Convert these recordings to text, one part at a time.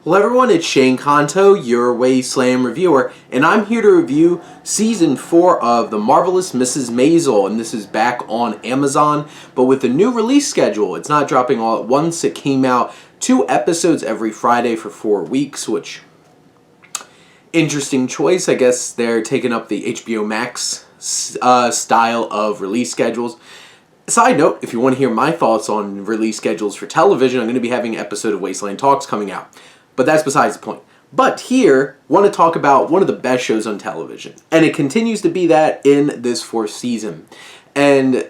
Hello everyone, it's Shane Kanto, your Wasteland reviewer, and I'm here to review Season 4 of The Marvelous Mrs. Maisel, and this is back on Amazon, but with a new release schedule. It's not dropping all at once. It came out 2 episodes every Friday for 4 weeks, which, interesting choice. I guess they're taking up the HBO Max style of release schedules. Side note, if you want to hear my thoughts on release schedules for television, I'm going to be having an episode of Wasteland Talks coming out. But that's besides the point. But here, want to talk about one of the best shows on television. And it continues to be that in this 4th season. And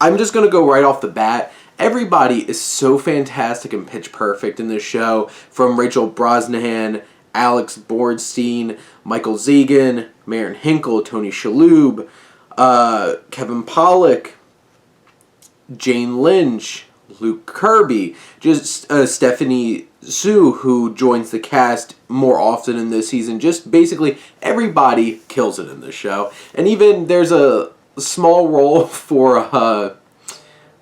I'm just going to go right off the bat. Everybody is so fantastic and pitch perfect in this show. From Rachel Brosnahan, Alex Borstein, Michael Zegen, Marin Hinkle, Tony Shalhoub, Kevin Pollack, Jane Lynch, Luke Kirby, just Stephanie Sue, who joins the cast more often in this season. Just basically everybody kills it in this show. And even there's a small role for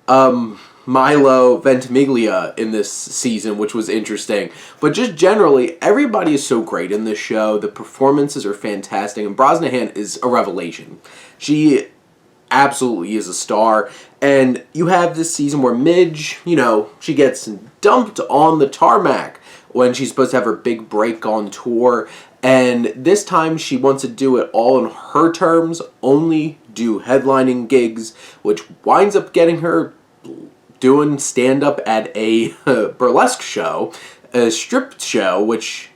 Milo Ventimiglia in this season, which was interesting. But just generally, everybody is so great in this show. The performances are fantastic, and Brosnahan is a revelation. She absolutely is a star. And you have this season where Midge, she gets dumped on the tarmac when she's supposed to have her big break on tour. And this time she wants to do it all on her terms, only do headlining gigs, which winds up getting her doing stand-up at a burlesque show, a strip show, which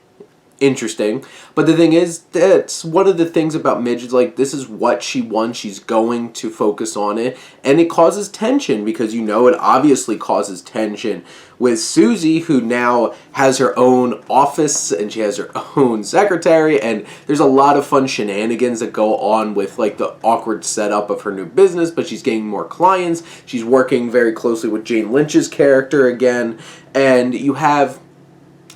interesting. But the thing is, that's one of the things about Midge is like, this is what she wants. She's going to focus on it, and it causes tension because it obviously causes tension with Susie, who now has her own office and she has her own secretary, and there's a lot of fun shenanigans that go on with like the awkward setup of her new business, but she's getting more clients. She's working very closely with Jane Lynch's character again, and you have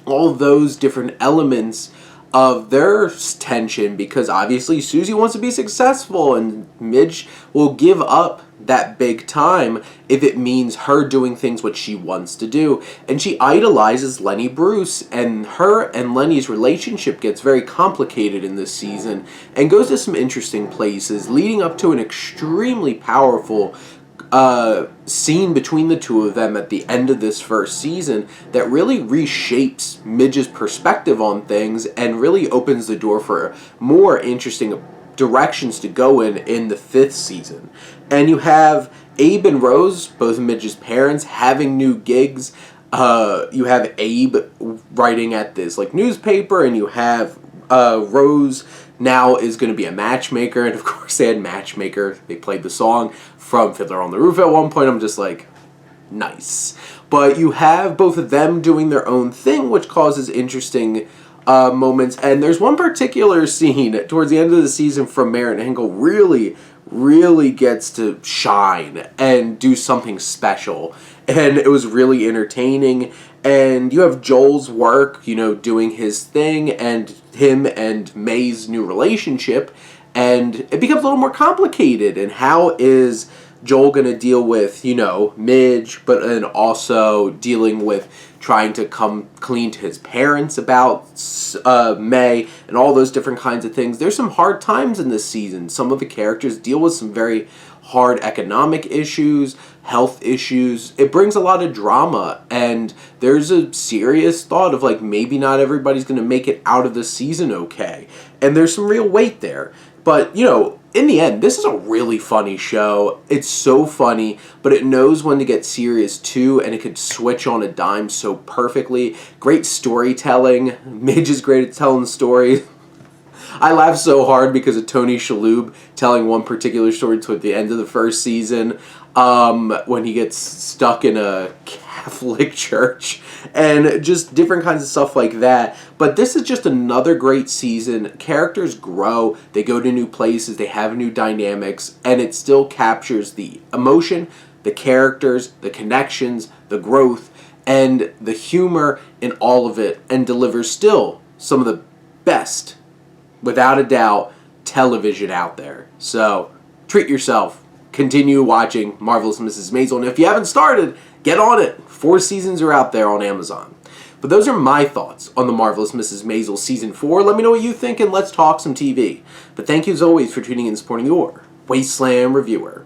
all those different elements of their tension because obviously Susie wants to be successful and Midge will give up that big time if it means her doing things what she wants to do. And she idolizes Lenny Bruce, and her and Lenny's relationship gets very complicated in this season and goes to some interesting places, leading up to an extremely powerful scene between the two of them at the end of this first season that really reshapes Midge's perspective on things and really opens the door for more interesting directions to go in the 5th season. And you have Abe and Rose, both Midge's parents, having new gigs. You have Abe writing at this newspaper, and you have Rose now is going to be a matchmaker, and of course they had Matchmaker. They played the song from Fiddler on the Roof at one point. I'm just like, nice. But you have both of them doing their own thing, which causes interesting moments. And there's one particular scene towards the end of the season from Marin Hinkle really gets to shine and do something special. And it was really entertaining. And you have Joel's work, doing his thing, and him and May's new relationship, and it becomes a little more complicated. And how is Joel going to deal with, Midge, but then also dealing with trying to come clean to his parents about May, and all those different kinds of things. There's some hard times in this season. Some of the characters deal with some very hard economic issues, health issues. It brings a lot of drama, and there's a serious thought of maybe not everybody's going to make it out of the season okay. And there's some real weight there. But, in the end, this is a really funny show. It's so funny, but it knows when to get serious too, and it could switch on a dime so perfectly. Great storytelling. Midge is great at telling stories. I laugh so hard because of Tony Shalhoub telling one particular story toward the end of the first season, when he gets stuck in a Catholic church, and just different kinds of stuff like that. But this is just another great season. Characters grow, they go to new places, they have new dynamics, and it still captures the emotion, the characters, the connections, the growth, and the humor in all of it, and delivers still some of the best, without a doubt, television out there. So, treat yourself. Continue watching Marvelous Mrs. Maisel. And if you haven't started, get on it. 4 seasons are out there on Amazon. But those are my thoughts on The Marvelous Mrs. Maisel Season 4. Let me know what you think, and let's talk some TV. But thank you as always for tuning in and supporting your Wasteland reviewer.